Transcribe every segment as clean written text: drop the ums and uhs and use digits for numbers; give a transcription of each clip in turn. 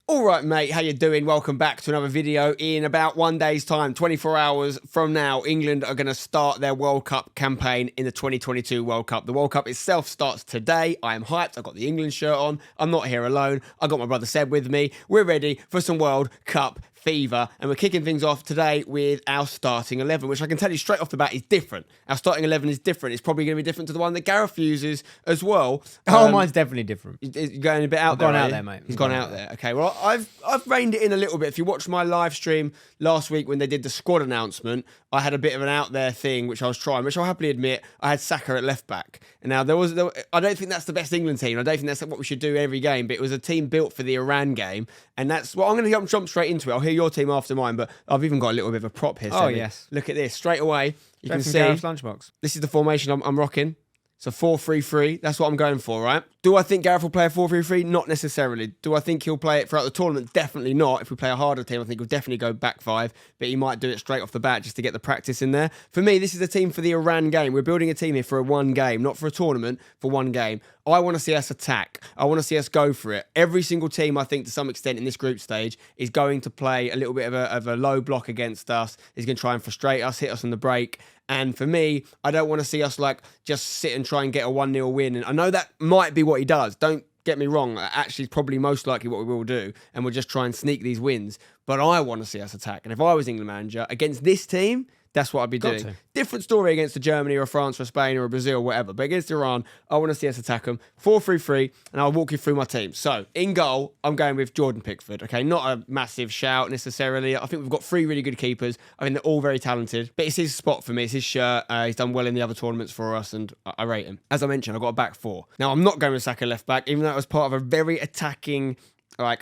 All right, mate, how you doing? Welcome back to another video. In about 1 day's time, 24 hours from now, England are going to start their World Cup campaign in the 2022 World Cup. The World Cup itself starts today. I am hyped. I've got the England shirt on. I'm not here alone. I got my brother Seb with me. We're ready for some World Cup fever, and we're kicking things off today with our starting 11, which I can tell you straight off the bat is different. Our starting 11 is different. It's probably going to be different to the one that Gareth uses as well. Mine's definitely different. He's going a bit out I've there. gone out there, mate. He's gone out there. Okay, well, I've reined it in a little bit. If you watched my live stream last week when they did the squad announcement, I had a bit of an out there thing, which I was trying, which I'll happily admit, I had Saka at left back. And now, I don't think that's the best England team. I don't think that's what we should do every game, but it was a team built for the Iran game. And that's what I'm going to jump straight into it. I'll hear your team after mine, but I've even got a little bit of a prop here. Oh, yes. Look at this. Straight away, you can see Gareth's lunchbox. this is the formation I'm rocking. It's a 4-3-3. That's what I'm going for, right? Do I think Gareth will play a 4-3-3? Not necessarily. Do I think he'll play it throughout the tournament? Definitely not. If we play a harder team, I think he'll definitely go back five, but he might do it straight off the bat just to get the practice in there. For me, this is a team for the Iran game. We're building a team here for one game, not for a tournament, for one game. I want to see us attack. I want to see us go for it. Every single team, I think, to some extent in this group stage, is going to play a little bit of a low block against us. He's going to try and frustrate us, hit us on the break. And for me, I don't want to see us like just sit and try and get a 1-0 win. And I know that might be what he does. Don't get me wrong. Actually, it's probably most likely what we will do. And we'll just try and sneak these wins. But I want to see us attack. And if I was England manager against this team, that's what I'd be doing. Different story against a Germany or a France or a Spain or a Brazil or whatever. But against Iran, I want to see us attack them. 4-3-3, and I'll walk you through my team. So, in goal, I'm going with Jordan Pickford. Okay, not a massive shout necessarily. I think we've got 3 really good keepers. I think they're all very talented. But it's his spot for me. It's his shirt. He's done well in the other tournaments for us, and I rate him. As I mentioned, I've got a back 4. Now, I'm not going with Saka left back, even though it was part of a very attacking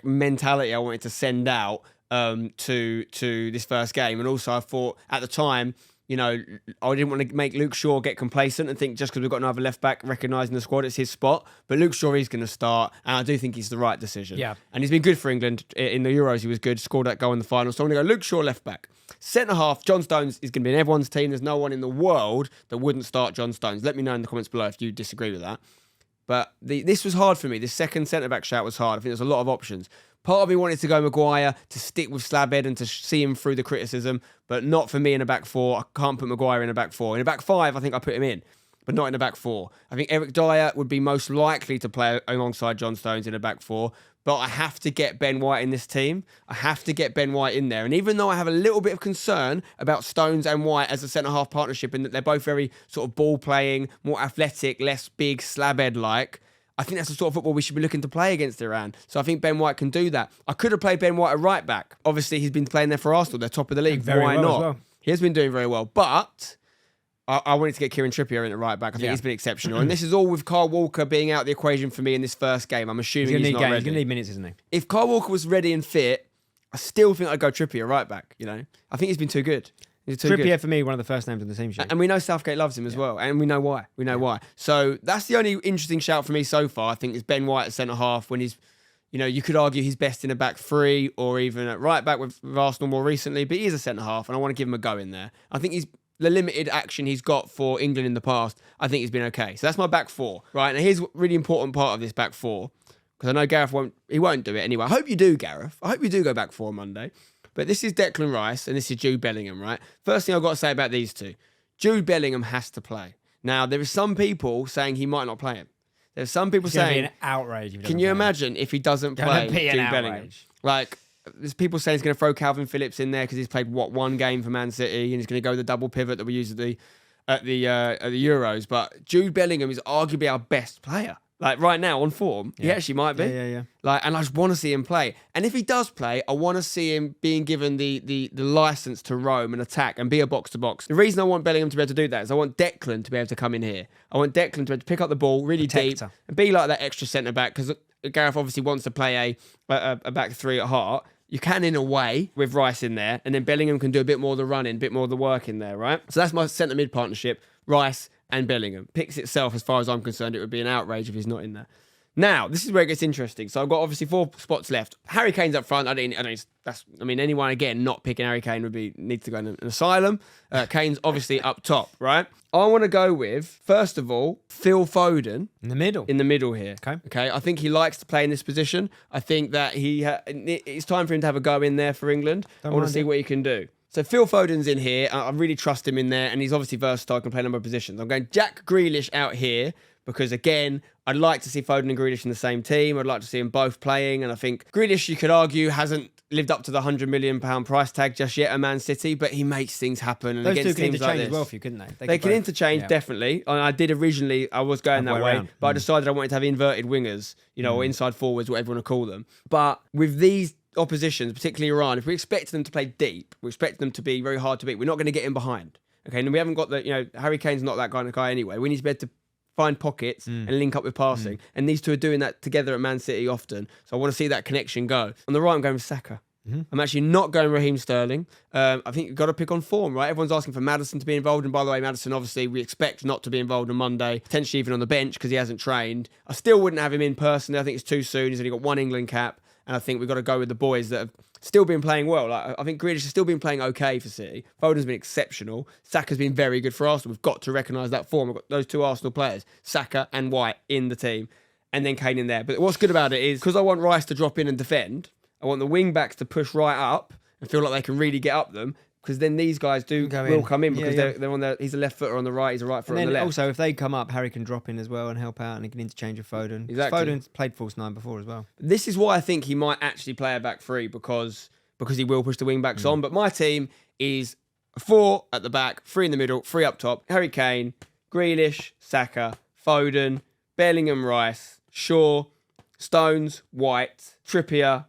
mentality I wanted to send out to this first game. And also I thought at the time, you know, I didn't want to make Luke Shaw get complacent and think just because we've got another left back recognising the squad, it's his spot. But Luke Shaw is going to start, and I do think he's the right decision. Yeah. And he's been good for England. In the Euros, he was good, scored that goal in the final. So I'm going to go Luke Shaw left back. Centre half, John Stones is going to be in everyone's team. There's no one in the world that wouldn't start John Stones. Let me know in the comments below if you disagree with that. But this was hard for me. This second centre-back shout was hard. I think there's a lot of options. Part of me wanted to go Maguire to stick with Slabhead and to see him through the criticism, but not for me in a back 4. I can't put Maguire in a back 4. In a back 5, I think I put him in, but not in a back 4. I think Eric Dyer would be most likely to play alongside John Stones in a back 4, but I have to get Ben White in this team. I have to get Ben White in there. And even though I have a little bit of concern about Stones and White as a centre-half partnership in that they're both very sort of ball-playing, more athletic, less big, Slabhead-like, I think that's the sort of football we should be looking to play against Iran. So I think Ben White can do that. I could have played Ben White at right back. Obviously, he's been playing there for Arsenal. They're top of the league. Why not? Well. He has been doing very well. But I wanted to get Kieran Trippier in at right back. I think he's been exceptional. And this is all with Kyle Walker being out of the equation for me in this first game. I'm assuming he's not ready. He's going to need minutes, isn't he? If Kyle Walker was ready and fit, I still think I'd go Trippier right back. You know, I think he's been too good. Trippier, for me, one of the first names on the team sheet. And we know Southgate loves him as well. And we know why. Why. So that's the only interesting shout for me so far, I think, is Ben White at centre-half when he's, you know, you could argue he's best in a back 3 or even at right back with Arsenal more recently, but he is a centre-half, and I want to give him a go in there. I think the limited action he's got for England in the past, I think he's been okay. So that's my back 4, right? And here's a really important part of this back 4, because I know Gareth won't do it anyway. I hope you do, Gareth. I hope you do go back 4 on Monday. But this is Declan Rice and this is Jude Bellingham, right? First thing I've got to say about these two. Jude Bellingham has to play. Now, there are some people saying he might not play him. There's some people saying... It's an outrage. Can you imagine if he doesn't play Jude Bellingham? Like, there's people saying he's going to throw Calvin Phillips in there because he's played, one game for Man City and he's going to go the double pivot that we use at the Euros. But Jude Bellingham is arguably our best player. Like right now on form, he actually might be. Yeah. Like, and I just want to see him play. And if he does play, I want to see him being given the license to roam and attack and be a box to box. The reason I want Bellingham to be able to do that is I want Declan to be able to come in here. I want Declan to be able to pick up the ball really deep and be like that extra centre back, because Gareth obviously wants to play a back 3 at heart. You can in a way with Rice in there, and then Bellingham can do a bit more of the running, a bit more of the work in there, right? So that's my centre mid partnership. Rice and Bellingham. Picks itself, as far as I'm concerned, it would be an outrage if he's not in there. Now, this is where it gets interesting. So I've got obviously 4 spots left. Harry Kane's up front. I don't I mean, anyone again not picking Harry Kane needs to go in an asylum. Kane's obviously up top, right? I want to go with, first of all, Phil Foden In the middle. in the middle here. Okay. I think he likes to play in this position. I think that it's time for him to have a go in there for England. I want to see what he can do. So Phil Foden's in here. I really trust him in there, and he's obviously versatile, can play a number of positions. I'm going Jack Grealish out here because, again, I'd like to see Foden and Grealish in the same team. I'd like to see them both playing, and I think Grealish, you could argue, hasn't lived up to the £100 million price tag just yet at Man City, but he makes things happen. And Those two against could teams like interchange this, as well for you, couldn't they? They can interchange, definitely. And I did originally, I was going that way, but I decided I wanted to have inverted wingers, or inside forwards, whatever you want to call them. But with these oppositions, particularly Iran, if we expect them to play deep, we expect them to be very hard to beat, we're not going to get in behind. Okay, and we haven't got Harry Kane's not that kind of guy anyway. We need to be able to find pockets and link up with passing. And these two are doing that together at Man City often. So I want to see that connection go. On the right, I'm going with Saka. I'm actually not going Raheem Sterling. I think you've got to pick on form, right? Everyone's asking for Maddison to be involved. And by the way, Maddison, obviously, we expect not to be involved on Monday, potentially even on the bench because he hasn't trained. I still wouldn't have him in personally. I think it's too soon. He's only got one England cap. And I think we've got to go with the boys that have still been playing well. I think Grealish has still been playing okay for City. Foden's been exceptional. Saka's been very good for Arsenal. We've got to recognise that form. We've got those two Arsenal players, Saka and White, in the team. And then Kane in there. But what's good about it is, because I want Rice to drop in and defend, I want the wing-backs to push right up and feel like they can really get up them. Because then these guys will come in because they're on he's a left footer on the right, he's a right footer on the left. Also, if they come up, Harry can drop in as well and help out, and he can interchange with Foden. Exactly. Foden's played false 9 before as well. This is why I think he might actually play a back three because he will push the wing backs on. But my team is 4 at the back, 3 in the middle, 3 up top. Harry Kane, Grealish, Saka, Foden, Bellingham, Rice, Shaw, Stones, White, Trippier,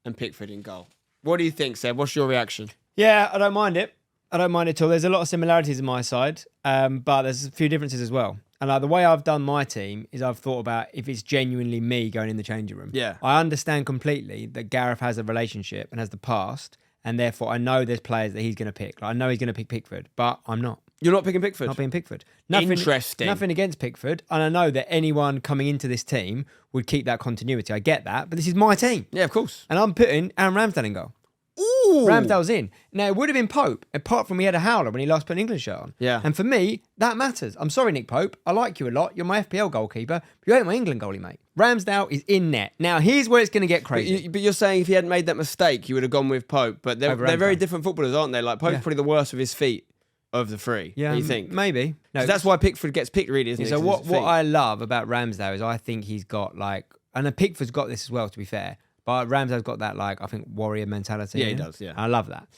and Pickford in goal. What do you think, Seb? What's your reaction? Yeah, I don't mind it. I don't mind it at all. There's a lot of similarities on my side, but there's a few differences as well. And the way I've done my team is I've thought about if it's genuinely me going in the changing room. Yeah. I understand completely that Gareth has a relationship and has the past, and therefore I know there's players that he's going to pick. Like, I know he's going to pick Pickford, but I'm not. You're not picking Pickford? Not being Pickford. Interesting. Nothing against Pickford. And I know that anyone coming into this team would keep that continuity. I get that, but this is my team. Yeah, of course. And I'm putting Aaron Ramsdale in goal. Ooh. Ramsdale's in. Now, it would have been Pope, apart from he had a howler when he last put an England shirt on. Yeah. And for me, that matters. I'm sorry, Nick Pope. I like you a lot. You're my FPL goalkeeper. But you ain't my England goalie, mate. Ramsdale is in net. Now, here's where it's going to get crazy. But you're saying if he hadn't made that mistake, you would have gone with Pope. But they're very different footballers, aren't they? Like, Pope's probably the worst with his feet of the three. Yeah, what do you think? Maybe. No, that's why Pickford gets picked, really, isn't it? So what I love about Ramsdale is I think he's got, like... And Pickford's got this as well, to be fair. But Ramsdale's got that, like, I think, warrior mentality. Yeah, he does, yeah. I love that.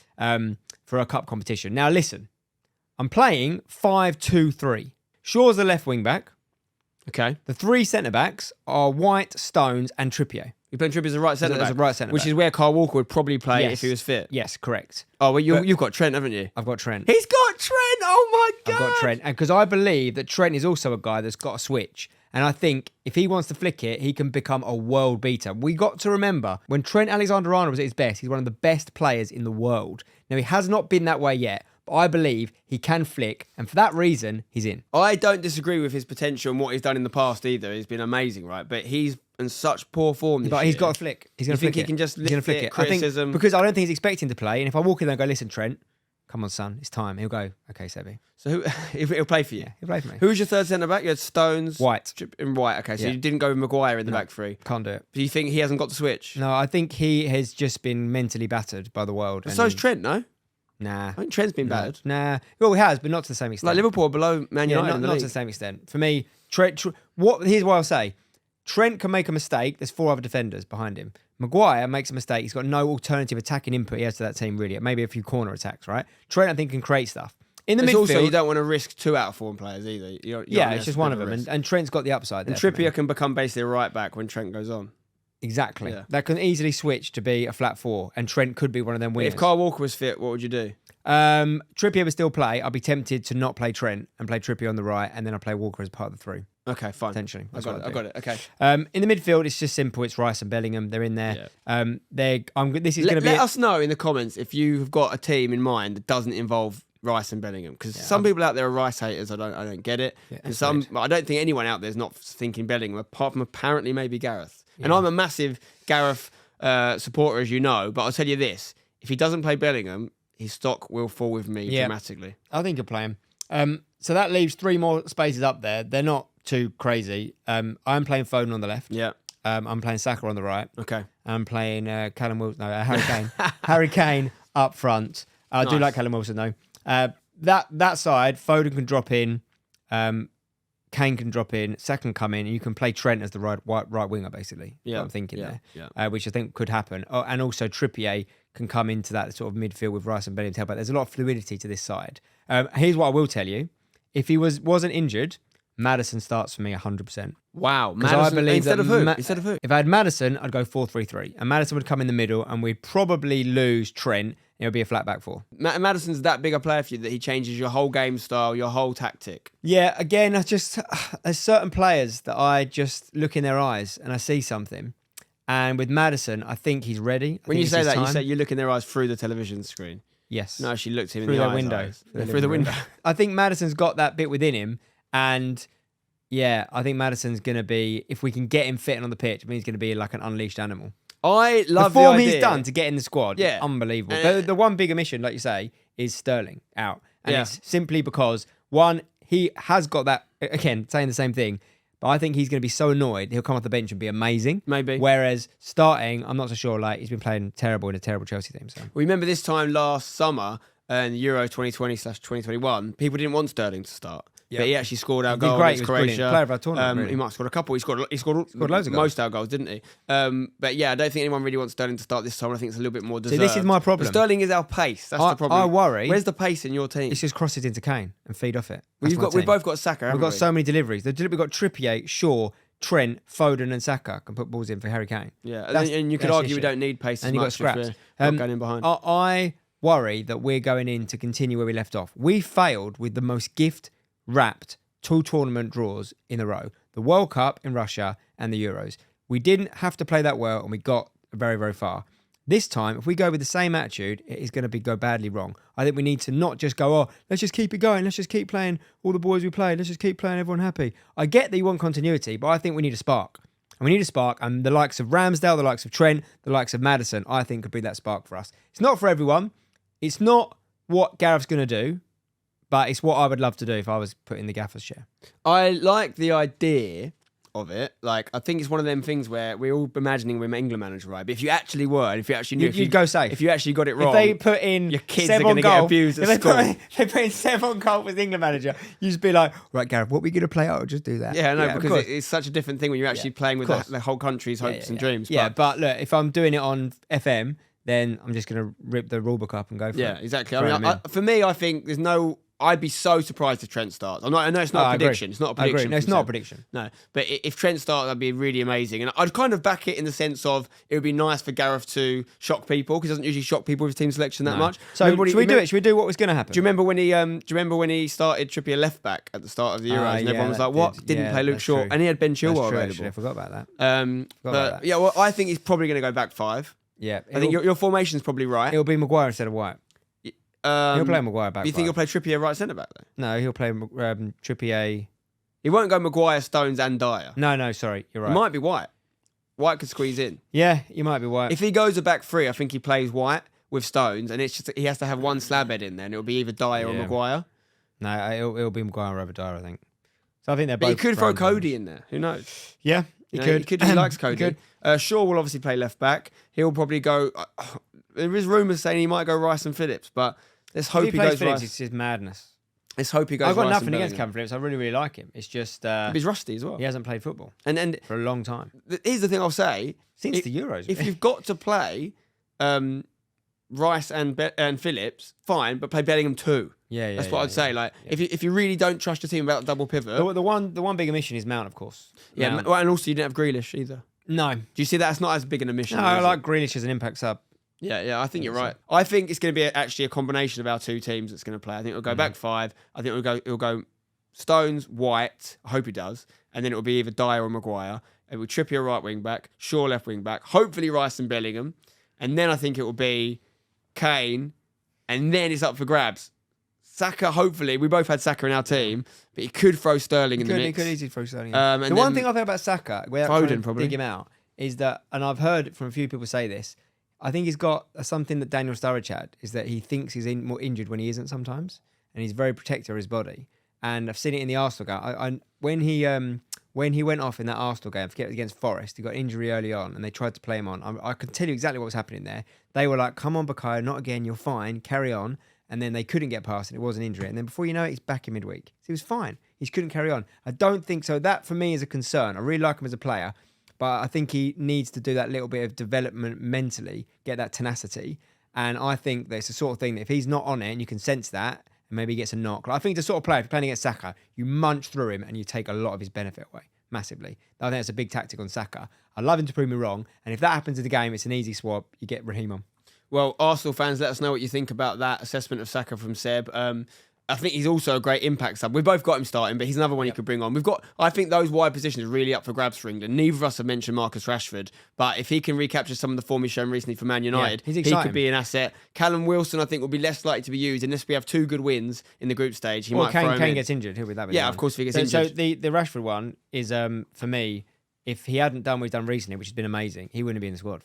For a cup competition. Now, listen. I'm playing 5-2-3. Shaw's the left wing back. Okay. The 3 centre-backs are White, Stones and Trippier. You're playing Trippier as a right centre-back? As a right centre-back. Which is where Kyle Walker would probably play if he was fit. Yes, correct. Oh, well, you've got Trent, haven't you? I've got Trent. He's got Trent! Oh, my God! I've got Trent. And because I believe that Trent is also a guy that's got a switch. And I think if he wants to flick it, he can become a world beater. We got to remember, when Trent Alexander-Arnold was at his best, he's one of the best players in the world. Now, he has not been that way yet, but I believe he can flick. And for that reason, he's in. I don't disagree with his potential and what he's done in the past either. He's been amazing, right? But he's in such poor form this But he's year. got a flick. He's going to flick he it. can just He's gonna lift flick it, it. I think, criticism? because I don't think he's expecting to play. And if I walk in there and go, listen, Trent, come on, son, it's time. He'll go, okay, Sebi. So he'll play for you? Yeah, he'll play for me. Who was your third centre-back? You had Stones, White. And White. Okay, so Yeah. you didn't go with Maguire in the back three. Can't do it. Do you think he hasn't got the switch? No, I think he has just been mentally battered by the world. But so's Trent, no? Nah. I think Trent's been battered. Nah. Well, he has, but not to the same extent. Like Liverpool are below Man United in the not league. to the same extent. For me, Trent. Here's what I'll say. Trent can make a mistake. There's 4 other defenders behind him. Maguire makes a mistake. He's got no alternative attacking input he has to that team, really. Maybe a few corner attacks, right? Trent, I think, can create stuff. In the midfield, Also, you don't want to risk 2 out of 4 players either. It's just one of them. And Trent's got the upside there. And Trippier can become basically a right back when Trent goes on. Exactly. Yeah. That can easily switch to be a flat 4. And Trent could be one of them wingers. If Kyle Walker was fit, what would you do? Trippier would still play. I'd be tempted to not play Trent and play Trippier on the right, and then I'll play Walker as part of the 3. Okay, fine. Potentially. I got it. Okay. In the midfield, it's just simple. It's Rice and Bellingham. They're in there. Yeah. This is going to be... Let us know in the comments if you've got a team in mind that doesn't involve Rice and Bellingham, because some people out there are Rice haters. I don't get it. Yeah, and I don't think anyone out there is not thinking Bellingham, apart from apparently maybe Gareth. Yeah. And I'm a massive Gareth supporter, as you know, but I'll tell you this. If he doesn't play Bellingham, his stock will fall with me dramatically. I think he'll play him. So that leaves 3 more spaces up there. They're not too crazy. I'm playing Foden on the left. Yeah. I'm playing Saka on the right. Okay. I'm playing Harry Kane. Harry Kane up front. I do like Callum Wilson though. That side, Foden can drop in. Kane can drop in, Saka can come in, and you can play Trent as the right winger, basically. Yeah, I'm thinking there, yeah. which I think could happen. Oh, and also Trippier can come into that sort of midfield with Rice and Bellingham to help out. There's a lot of fluidity to this side. Here's what I will tell you: if he wasn't injured, Maddison starts for me 100%. Wow, Maddison, I believe instead of who? Instead of who? If I had Maddison, I'd go 4-3-3, and Maddison would come in the middle, and we'd probably lose Trent. It would be a flat back 4. Madison's that big a player for you that he changes your whole game style, your whole tactic. Yeah, again, there's certain players that I just look in their eyes and I see something. And with Maddison, I think he's ready. When you say that, you say you look in their eyes through the television screen. Yes. No, she looked him through in the their window. Through the window. I think Maddison's got that bit within him. And yeah, I think Maddison's going to be, if we can get him fit and on the pitch, I mean, he's going to be like an unleashed animal. I love the form idea. he's done to get in the squad. Yeah, unbelievable. The one big omission, like you say, is Sterling out, and it's simply because one, he has got that. Again, saying the same thing, but I think he's going to be so annoyed he'll come off the bench and be amazing. Maybe. Whereas starting, I'm not so sure. Like he's been playing terrible in a terrible Chelsea team. So remember this time last summer in Euro 2020/2021, people didn't want Sterling to start. But he actually scored our goal against Croatia. Player of our tournament, really. He might have scored a couple. He scored loads of goals. Most of our goals, didn't he? But yeah, I don't think anyone really wants Sterling to start this time. I think it's a little bit more deserved. See, this is my problem. But Sterling is our pace. That's the problem. I worry. Where's the pace in your team? It's just cross it into Kane and feed off it. We've both got Saka. We've got so many deliveries. We've got Trippier, Shaw, Trent, Foden, and Saka can put balls in for Harry Kane. Yeah, and you could argue we don't need pace as much. And you've got scraps. Not going in behind. I worry that we're going in to continue where we left off. We failed with the most gift-wrapped 2 tournament draws in a row. The World Cup in Russia and the Euros. We didn't have to play that well and we got very, very far. This time, if we go with the same attitude, it is going to go badly wrong. I think we need to not just go, let's just keep it going. Let's just keep playing all the boys we play. Let's just keep playing everyone happy. I get that you want continuity, but I think we need a spark. And we need a spark, and the likes of Ramsdale, the likes of Trent, the likes of Maddison, I think could be that spark for us. It's not for everyone. It's not what Gareth's going to do. But it's what I would love to do if I was put in the gaffer's chair. I like the idea of it. Like, I think it's one of them things where we're all imagining we're England manager, right? But if you actually were, and if you actually knew, you'd go safe. If you actually got it wrong, if they put in your kids are going to get abused at school. They put in 7 goals as England manager. You just be like, right, Gareth, what are we going to play out? Just do that. Yeah, I know, because it's such a different thing when you're actually playing with the whole country's hopes and dreams. Yeah, but look, if I'm doing it on FM, then I'm just going to rip the rulebook up and go for it. Yeah, exactly. I mean, for me, I think there's no. I'd be so surprised if Trent starts. I know it's not a prediction. It's not a prediction. No, it's not a prediction. No, but if Trent starts, that'd be really amazing. And I'd kind of back it in the sense of it would be nice for Gareth to shock people because he doesn't usually shock people with his team selection that much. So should we do it? Should we do what was going to happen? Do you remember when he started Trippier left back at the start of the Euros and everyone was like, "What? Didn't play Luke Shaw?" And he had Ben Chilwell available. I forgot about that. Yeah, well, I think he's probably going to go back 5. Yeah, I think your formation's probably right. It'll be Maguire instead of White. He'll play Maguire back. Do you think he'll play Trippier right centre back though? No, he'll play Trippier. He won't go Maguire, Stones, and Dyer. No, sorry, you're right. It might be White. White could squeeze in. Yeah, he might be White. If he goes a back 3, I think he plays White with Stones, and it's just he has to have one slab head in there, and it'll be either Dyer or Maguire. No, it'll be Maguire over Dyer, I think. So I think they're both. But he could throw Cody in there. Who knows? Yeah, he could. He likes Cody. Shaw will obviously play left back. He'll probably go. There is rumours saying he might go Rice and Phillips, but let's hope he goes Phillips. Rice. It's just madness. Let's hope he goes. I've got Rice nothing against Calvin Phillips. I really, really like him. It's just he's rusty as well. He hasn't played football and for a long time. Here's the thing I'll say: since the Euros, if you've got to play Rice and Phillips, fine, but play Bellingham too. Yeah, that's what I'd say. Like, if you really don't trust your team about double pivot, the one big omission is Mount, of course. Yeah, well, and also you didn't have Grealish either. No, do you see that's not as big an omission? No, I like Grealish as an impact sub. Yeah, I think you're right. I think it's going to be actually a combination of our 2 teams that's going to play. I think it'll go back 5. I think it'll go Stones, White. I hope he does, and then it'll be either Dyer or Maguire. It will Trippier right wing back, Shaw left wing back. Hopefully Rice and Bellingham, and then I think it will be Kane, and then it's up for grabs. Saka, hopefully, we both had Saka in our team, but he could throw Sterling in the mix. He could easily throw Sterling in. The one thing I think about Saka, without trying to dig him out, is that, and I've heard from a few people say this, I think he's got something that Daniel Sturridge had, is that he thinks he's more injured when he isn't sometimes, and he's very protective of his body. And I've seen it in the Arsenal game. When he went off in that Arsenal game, I forget, against Forest, he got injury early on, and they tried to play him on. I can tell you exactly what was happening there. They were like, "Come on, Bukayo, not again. You're fine. Carry on." And then they couldn't get past, and it was an injury. And then before you know it, he's back in midweek. So he was fine. He just couldn't carry on. I don't think so. That for me is a concern. I really like him as a player, but I think he needs to do that little bit of development mentally, get that tenacity. And I think that it's the sort of thing that if he's not on it, and you can sense that, and maybe he gets a knock. Like, I think the sort of player, if you're playing against Saka, you munch through him and you take a lot of his benefit away, massively. I think that's a big tactic on Saka. I'd love him to prove me wrong. And if that happens in the game, it's an easy swap. You get Raheem on. Well, Arsenal fans, let us know what you think about that assessment of Saka from Seb. I think he's also a great impact sub. We've both got him starting, but he's another one you could bring on. I think those wide positions are really up for grabs for England. Neither of us have mentioned Marcus Rashford, but if he can recapture some of the form he's shown recently for Man United, he could be an asset. Callum Wilson, I think, will be less likely to be used unless we have 2 good wins in the group stage. He might throw him in. Gets injured, he'll be that. Yeah, of course, if he gets injured. So the Rashford one is, for me, if he hadn't done what he's done recently, which has been amazing, he wouldn't be in the squad.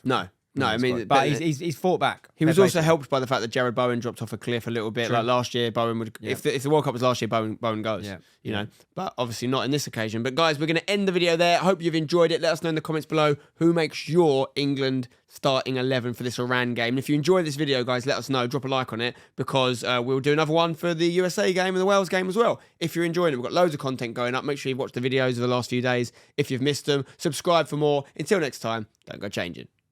No, I mean, but he's fought back. He was also helped by the fact that Jared Bowen dropped off a cliff a little bit. True. Like last year, Bowen would. Yeah. If the World Cup was last year, Bowen goes. Yeah. You know, but obviously not in this occasion. But guys, we're going to end the video there. I hope you've enjoyed it. Let us know in the comments below who makes your England starting 11 for this Iran game. And if you enjoyed this video, guys, let us know. Drop a like on it, because we'll do another one for the USA game and the Wales game as well. If you're enjoying it, we've got loads of content going up. Make sure you've watched the videos of the last few days. If you've missed them, subscribe for more. Until next time, don't go changing.